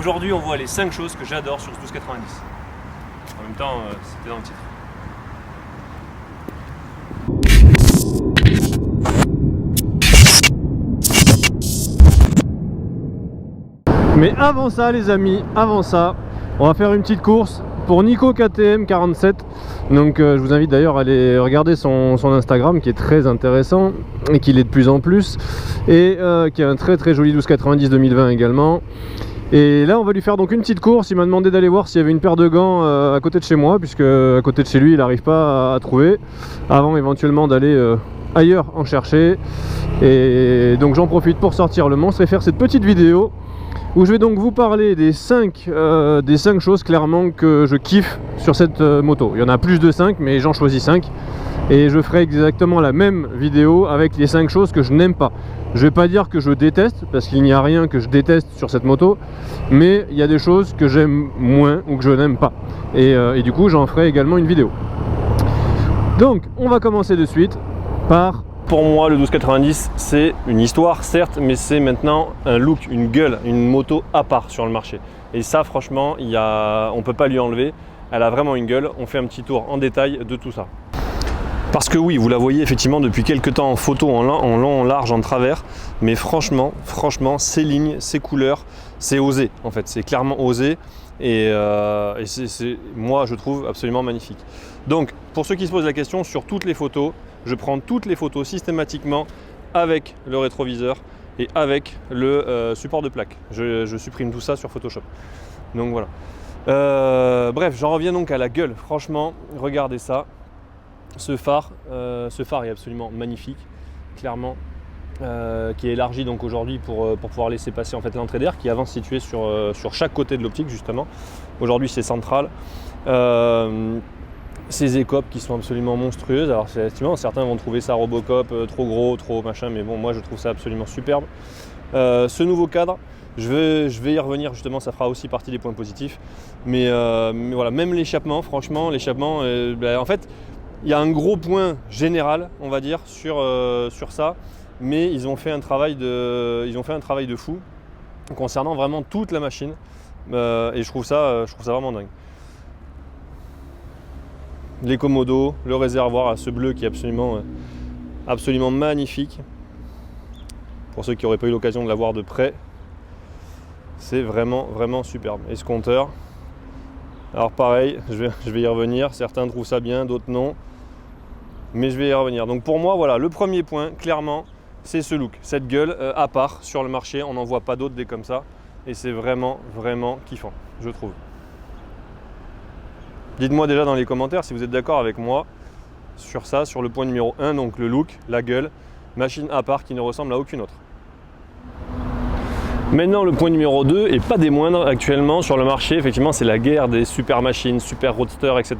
Aujourd'hui, on voit les 5 choses que j'adore sur ce 1290. En même temps, c'était dans le titre. Mais avant ça les amis, avant ça, on va faire une petite course pour Nico KTM 47. Donc je vous invite d'ailleurs à aller regarder son Instagram qui est très intéressant et qui l'est de plus en plus. Et qui a un très joli 1290 2020 également. Et là on va lui faire donc une petite course. Il m'a demandé d'aller voir s'il y avait une paire de gants à côté de chez moi, puisque à côté de chez lui il n'arrive pas à trouver, avant éventuellement d'aller ailleurs en chercher. Et donc j'en profite pour sortir le monstre et faire cette petite vidéo où je vais donc vous parler des 5 choses clairement que je kiffe sur cette moto. Il y en a plus de 5 mais j'en choisis 5 et je ferai exactement la même vidéo avec les 5 choses que je n'aime pas. Je vais pas dire que je déteste, parce qu'il n'y a rien que je déteste sur cette moto, mais il y a des choses que j'aime moins ou que je n'aime pas, et du coup j'en ferai également une vidéo. Donc on va commencer de suite par... Pour moi, le 1290, c'est une histoire, certes, mais c'est maintenant un look, une gueule, une moto à part sur le marché. Et ça, franchement, on ne peut pas lui enlever. Elle a vraiment une gueule. On fait un petit tour en détail de tout ça. Parce que oui, vous la voyez effectivement depuis quelques temps en photo, en long, en large, en travers. Mais franchement, ces lignes, ces couleurs, c'est osé en fait. C'est clairement osé. Et c'est, moi, je trouve absolument magnifique. Donc, pour ceux qui se posent la question, sur toutes les photos, je prends toutes les photos systématiquement avec le rétroviseur et avec le support de plaque. Je supprime tout ça sur Photoshop. Donc voilà. Bref, j'en reviens donc à la gueule. Franchement, regardez ça. Ce phare est absolument magnifique, clairement, qui est élargi donc aujourd'hui pour pouvoir laisser passer en fait l'entrée d'air, qui est avant située sur chaque côté de l'optique justement. Aujourd'hui c'est central. Ces écopes qui sont absolument monstrueuses. Alors effectivement certains vont trouver ça Robocop, trop gros, trop machin, mais bon moi je trouve ça absolument superbe. Ce nouveau cadre, je vais y revenir justement, ça fera aussi partie des points positifs. Mais voilà, même l'échappement, franchement l'échappement, en fait il y a un gros point général on va dire sur ça, mais ils ont fait un travail de fou concernant vraiment toute la machine, et je trouve ça vraiment dingue. Les commodos, le réservoir à ce bleu qui est absolument magnifique. Pour ceux qui n'auraient pas eu l'occasion de la voir de près, c'est vraiment superbe. Et ce compteur, alors pareil, je vais y revenir. Certains trouvent ça bien, d'autres non, mais je vais y revenir. Donc pour moi, voilà, le premier point, clairement, c'est ce look, cette gueule à part sur le marché. On n'en voit pas d'autres des comme ça, et c'est vraiment kiffant, je trouve. Dites-moi déjà dans les commentaires si vous êtes d'accord avec moi sur ça, sur le point numéro 1, donc le look, la gueule, machine à part qui ne ressemble à aucune autre. Maintenant le point numéro 2, et pas des moindres actuellement sur le marché, effectivement c'est la guerre des super machines, super roadsters, etc.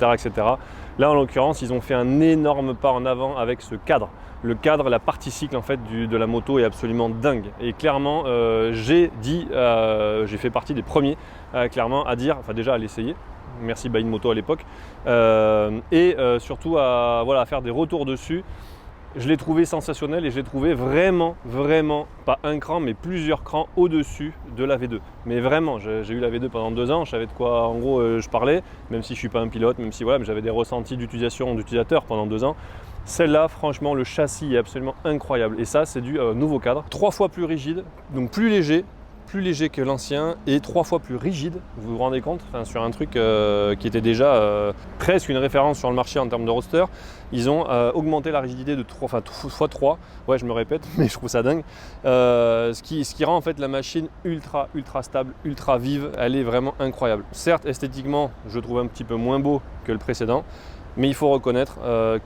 Là en l'occurrence ils ont fait un énorme pas en avant avec ce cadre. Le cadre, la partie cycle en fait de la moto est absolument dingue. Et clairement j'ai fait partie des premiers clairement à dire, enfin déjà à l'essayer. Merci Buy Une Moto à l'époque, surtout à faire des retours dessus. Je l'ai trouvé sensationnel et je l'ai trouvé vraiment, pas un cran mais plusieurs crans au-dessus de la V2. Mais vraiment, j'ai eu la V2 pendant 2 ans, je savais de quoi en gros je parlais, même si je ne suis pas un pilote, même si mais j'avais des ressentis d'utilisateur pendant 2 ans. Celle-là, franchement, le châssis est absolument incroyable. Et ça, c'est du nouveau cadre. 3 fois plus rigide, donc plus léger que l'ancien et 3 fois plus rigide, vous vous rendez compte, sur un truc qui était déjà presque une référence sur le marché en termes de roadster. Ils ont augmenté la rigidité de x3, ouais je me répète, mais je trouve ça dingue, ce qui rend en fait la machine ultra stable, ultra vive, elle est vraiment incroyable. Certes esthétiquement je trouve un petit peu moins beau que le précédent, mais il faut reconnaître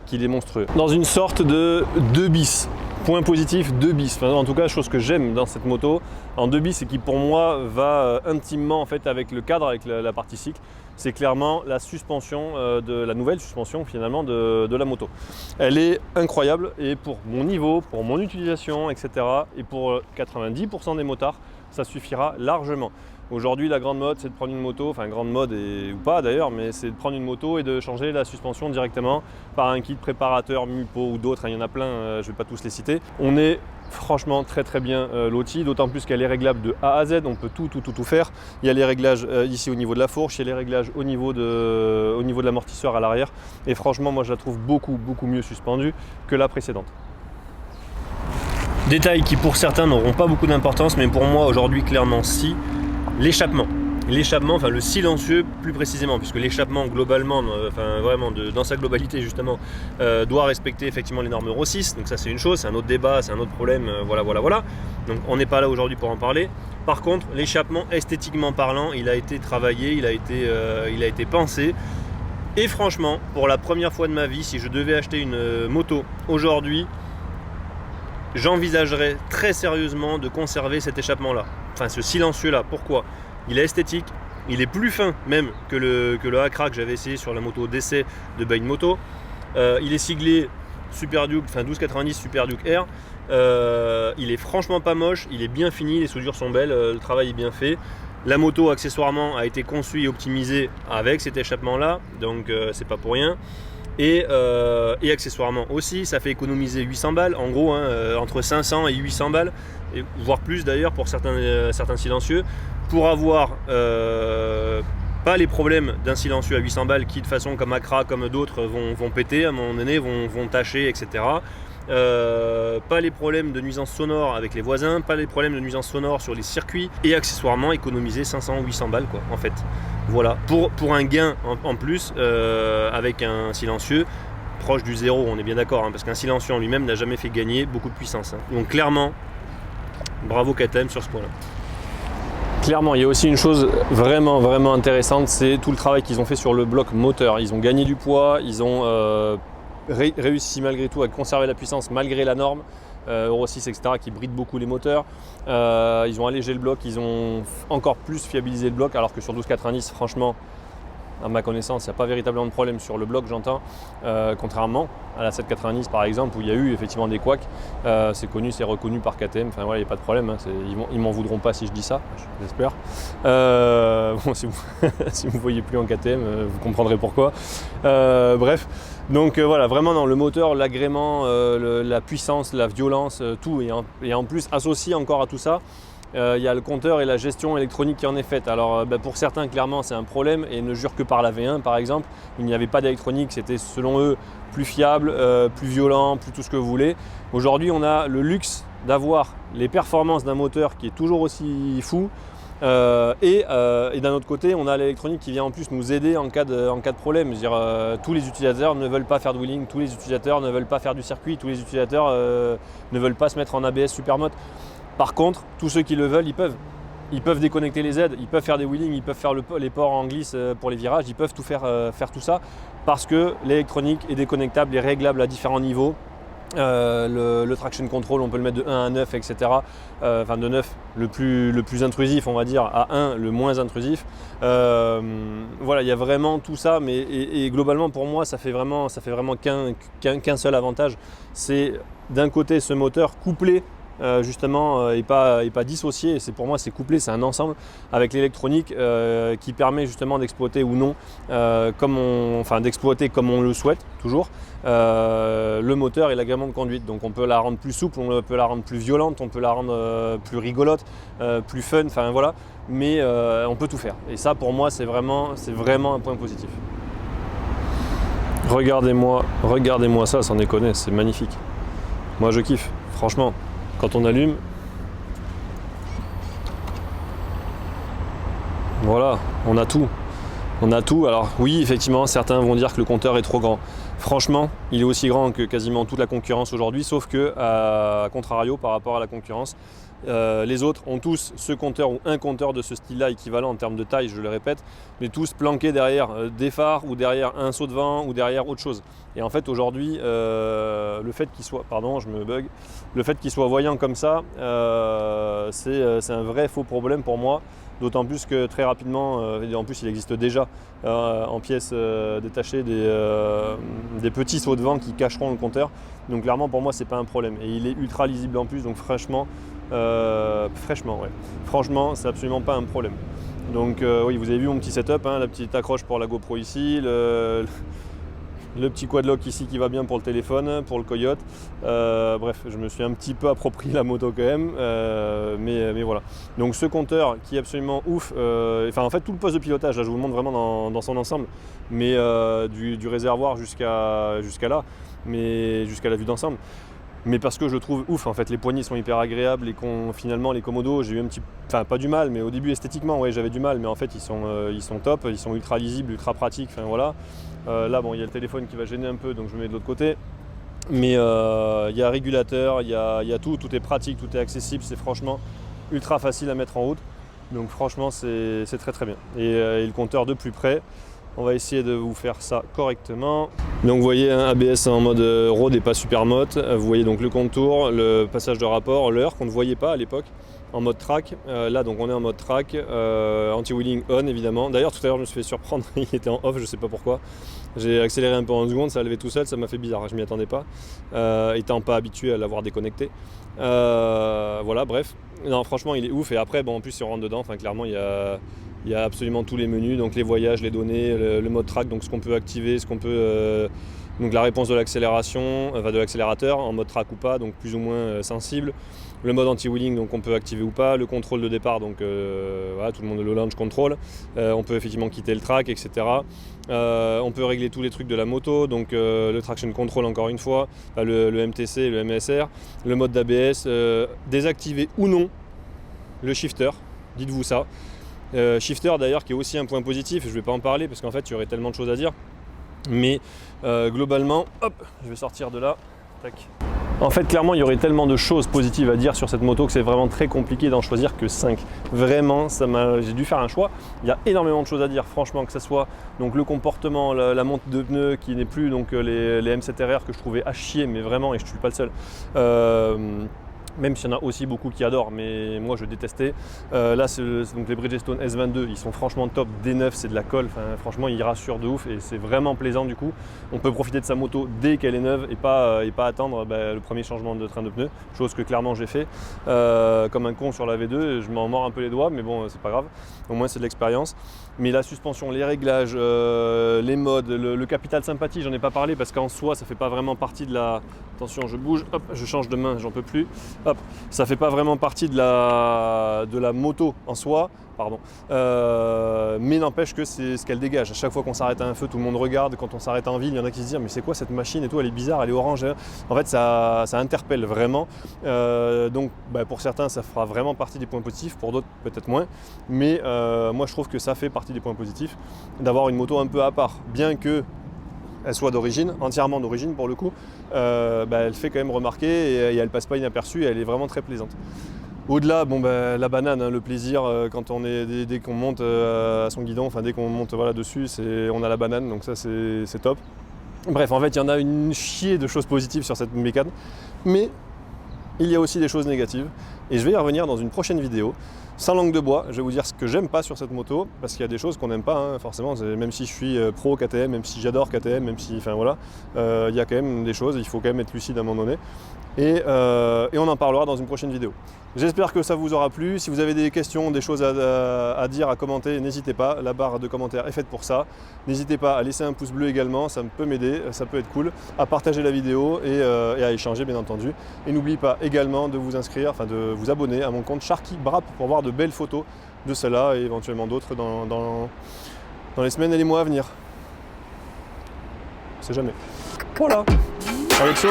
qu'il est monstrueux. Dans une sorte de 2 bis. Point positif, 2 bis. Enfin, en tout cas, chose que j'aime dans cette moto, en 2 bis, et qui pour moi va intimement en fait avec le cadre, avec la partie cycle, c'est clairement la suspension la nouvelle suspension finalement de la moto. Elle est incroyable et pour mon niveau, pour mon utilisation, etc. et pour 90% des motards, ça suffira largement. Aujourd'hui, la grande mode, c'est de prendre une moto, enfin grande mode ou pas d'ailleurs, mais c'est de prendre une moto et de changer la suspension directement par un kit préparateur Mupo ou d'autres, il y en a plein, je ne vais pas tous les citer. On est franchement très très bien loti, d'autant plus qu'elle est réglable de A à Z, on peut tout faire. Il y a les réglages ici au niveau de la fourche, il y a les réglages au niveau de l'amortisseur à l'arrière, et franchement moi je la trouve beaucoup mieux suspendue que la précédente. Détail qui pour certains n'auront pas beaucoup d'importance, mais pour moi aujourd'hui clairement si, l'échappement. L'échappement, enfin le silencieux plus précisément, puisque l'échappement globalement, vraiment dans sa globalité justement, doit respecter effectivement les normes Euro 6, donc ça c'est une chose, c'est un autre débat, c'est un autre problème, voilà. Donc on n'est pas là aujourd'hui pour en parler. Par contre, l'échappement esthétiquement parlant, il a été travaillé, il a été pensé, et franchement, pour la première fois de ma vie, si je devais acheter une moto aujourd'hui, j'envisagerais très sérieusement de conserver cet échappement là, enfin ce silencieux là. Pourquoi ? Il est esthétique, il est plus fin même que le Acra que j'avais essayé sur la moto d'essai de Bain Moto. Il est siglé Super Duke, enfin 1290 Super Duke R. Il est franchement pas moche, il est bien fini, les soudures sont belles, le travail est bien fait. La moto accessoirement a été conçue et optimisée avec cet échappement là, donc c'est pas pour rien. Et accessoirement aussi, ça fait économiser 800 balles, en gros, entre 500 et 800 balles, voire plus d'ailleurs pour certains silencieux, pour avoir pas les problèmes d'un silencieux à 800 balles qui de façon comme Acra, comme d'autres vont péter à un moment donné, vont tâcher, etc. Pas les problèmes de nuisance sonore avec les voisins, pas les problèmes de nuisance sonore sur les circuits, et accessoirement économiser 500 ou 800 balles quoi, en fait. Voilà, pour un gain en plus avec un silencieux proche du zéro, on est bien d'accord, parce qu'un silencieux en lui-même n'a jamais fait gagner beaucoup de puissance. Donc clairement, bravo KTM sur ce point-là. Clairement, il y a aussi une chose vraiment intéressante, c'est tout le travail qu'ils ont fait sur le bloc moteur. Ils ont gagné du poids, ils ont réussi malgré tout à conserver la puissance malgré la norme Euro 6, etc., qui bride beaucoup les moteurs. Ils ont allégé le bloc, ils ont encore plus fiabilisé le bloc, alors que sur 1290, franchement, à ma connaissance, il n'y a pas véritablement de problème sur le bloc, j'entends, contrairement à la 790 par exemple, où il y a eu effectivement des couacs. C'est connu, c'est reconnu par KTM, enfin voilà, il n'y a pas de problème, ils m'en voudront pas si je dis ça, j'espère. Bon, si vous ne voyez plus en KTM, vous comprendrez pourquoi. Bref, donc voilà, vraiment dans le moteur, l'agrément, la puissance, la violence, tout, et en plus associé encore à tout ça, il y a le compteur et la gestion électronique qui en est faite. Alors pour certains, clairement, c'est un problème et ne jure que par la V1 par exemple. Il n'y avait pas d'électronique, c'était selon eux plus fiable, plus violent, plus tout ce que vous voulez. Aujourd'hui, on a le luxe d'avoir les performances d'un moteur qui est toujours aussi fou. Et d'un autre côté, on a l'électronique qui vient en plus nous aider en cas de problème. Je veux dire, tous les utilisateurs ne veulent pas faire de wheeling, tous les utilisateurs ne veulent pas faire du circuit, tous les utilisateurs ne veulent pas se mettre en ABS Supermoto. Par contre, tous ceux qui le veulent, ils peuvent. Ils peuvent déconnecter les aides, ils peuvent faire des wheelings, ils peuvent faire les ports en glisse pour les virages, ils peuvent tout faire tout ça parce que l'électronique est déconnectable et réglable à différents niveaux. Le traction control, on peut le mettre de 1 à 9, etc. Enfin de 9, le plus intrusif, on va dire, à 1, le moins intrusif. Voilà, il y a vraiment tout ça, mais et globalement pour moi, ça fait vraiment qu'un seul avantage. C'est d'un côté ce moteur couplé justement et pas dissocié, pour moi c'est couplé, c'est un ensemble avec l'électronique qui permet justement d'exploiter ou non d'exploiter comme on le souhaite toujours le moteur et l'agrément de conduite. Donc on peut la rendre plus souple, on peut la rendre plus violente, on peut la rendre plus rigolote, plus fun, enfin voilà, mais on peut tout faire, et ça pour moi c'est vraiment un point positif. Regardez-moi ça, sans déconner, c'est magnifique. Moi je kiffe, franchement. Quand on allume, voilà, on a tout. Alors oui, effectivement, certains vont dire que le compteur est trop grand. Franchement, il est aussi grand que quasiment toute la concurrence aujourd'hui, sauf que, à contrario, par rapport à la concurrence, les autres ont tous ce compteur ou un compteur de ce style-là équivalent en termes de taille, je le répète, mais tous planqués derrière des phares ou derrière un saut de vent ou derrière autre chose. Et en fait aujourd'hui, le fait qu'il soit, le fait qu'il soit voyant comme ça, c'est un vrai faux problème pour moi. D'autant plus que très rapidement, en plus il existe déjà en pièces détachées des petits sauts de vent qui cacheront le compteur. Donc clairement pour moi c'est pas un problème. Et il est ultra lisible en plus, donc franchement c'est absolument pas un problème. Donc oui, vous avez vu mon petit setup, la petite accroche pour la GoPro ici, Le petit quadlock ici qui va bien pour le téléphone, pour le Coyote. Bref, je me suis un petit peu approprié la moto quand même, mais voilà. Donc ce compteur qui est absolument ouf, en fait tout le poste de pilotage, là je vous le montre vraiment dans son ensemble, mais du réservoir jusqu'à là, mais jusqu'à la vue d'ensemble. Mais parce que je le trouve ouf, en fait, les poignées sont hyper agréables, finalement les commodos, j'ai eu un petit, pas du mal, mais au début esthétiquement, ouais, j'avais du mal, mais en fait ils sont top, ils sont ultra lisibles, ultra pratiques, voilà. Là, bon, il y a le téléphone qui va gêner un peu, donc je me mets de l'autre côté. Mais il y a régulateur, il y a tout est pratique, tout est accessible, c'est franchement ultra facile à mettre en route. Donc franchement, c'est très très bien. Et le compteur de plus près. On va essayer de vous faire ça correctement. Donc vous voyez, ABS en mode road et pas supermote. Vous voyez donc le contour, le passage de rapport, l'heure qu'on ne voyait pas à l'époque en mode track. Là donc on est en mode track, anti-wheeling on évidemment. D'ailleurs tout à l'heure je me suis fait surprendre, il était en off, je sais pas pourquoi. J'ai accéléré un peu en seconde, ça a levé tout seul, ça m'a fait bizarre, je m'y attendais pas. Étant pas habitué à l'avoir déconnecté. Voilà, bref. Non franchement il est ouf et après bon en plus si on rentre dedans, clairement il y a absolument tous les menus, donc les voyages, les données, le mode track, donc ce qu'on peut activer, donc la réponse de l'accélération, de l'accélérateur en mode track ou pas, donc plus ou moins sensible. Le mode anti-wheeling, donc on peut activer ou pas. Le contrôle de départ, donc voilà, tout le monde le launch control. On peut effectivement quitter le track, etc. On peut régler tous les trucs de la moto, donc le traction control encore une fois, le MTC, le MSR, le mode d'ABS, désactiver ou non le shifter, dites-vous ça. Shifter d'ailleurs qui est aussi un point positif, je ne vais pas en parler parce qu'en fait il y aurait tellement de choses à dire, mais globalement, hop, je vais sortir de là, tac. En fait clairement il y aurait tellement de choses positives à dire sur cette moto que c'est vraiment très compliqué d'en choisir que 5. Vraiment, j'ai dû faire un choix, il y a énormément de choses à dire franchement, que ce soit donc, le comportement, la monte de pneus qui n'est plus donc les M7RR que je trouvais à chier, mais vraiment, et je ne suis pas le seul. Même s'il y en a aussi beaucoup qui adorent, mais moi je détestais. Là, donc les Bridgestone S22, ils sont franchement top. D9, c'est de la colle. Franchement, ils rassurent de ouf et c'est vraiment plaisant du coup. On peut profiter de sa moto dès qu'elle est neuve et pas attendre le premier changement de train de pneus, chose que clairement j'ai fait. Comme un con sur la V2, je m'en mords un peu les doigts, mais bon, c'est pas grave. Au moins, c'est de l'expérience. Mais la suspension, les réglages, les modes, le capital sympathie, j'en ai pas parlé parce qu'en soi, ça fait pas vraiment partie de la. Attention, je bouge, hop, je change de main, j'en peux plus. Hop, ça fait pas vraiment partie de la moto en soi, pardon. Mais n'empêche que c'est ce qu'elle dégage. À chaque fois qu'on s'arrête à un feu, tout le monde regarde. Quand on s'arrête en ville, il y en a qui se disent mais c'est quoi cette machine et tout, elle est bizarre, elle est orange. En fait, ça interpelle vraiment. Donc pour certains, ça fera vraiment partie des points positifs, pour d'autres peut-être moins. Mais moi, je trouve que ça fait partie des points positifs d'avoir une moto un peu à part, bien que elle soit d'origine, entièrement d'origine pour le coup, elle fait quand même remarquer et elle passe pas inaperçue et elle est vraiment très plaisante. Au-delà, la banane, le plaisir quand on est dès qu'on monte à son guidon, dès qu'on monte dessus, on a la banane, donc ça c'est top. Bref, en fait, il y en a une chier de choses positives sur cette mécane, mais il y a aussi des choses négatives et je vais y revenir dans une prochaine vidéo. Sans langue de bois, je vais vous dire ce que j'aime pas sur cette moto, parce qu'il y a des choses qu'on n'aime pas, forcément, même si je suis pro KTM, même si j'adore KTM, même si, il y a quand même des choses, il faut quand même être lucide à un moment donné, et on en parlera dans une prochaine vidéo. J'espère que ça vous aura plu. Si vous avez des questions, des choses à dire, à commenter, n'hésitez pas, la barre de commentaires est faite pour ça. N'hésitez pas à laisser un pouce bleu également, ça peut m'aider, ça peut être cool, à partager la vidéo et à échanger bien entendu. Et n'oubliez pas également de vous inscrire, de vous abonner à mon compte Sharky Brap pour voir de belles photos de celle-là et éventuellement d'autres dans les semaines et les mois à venir. On sait jamais. Voilà. Avec ça.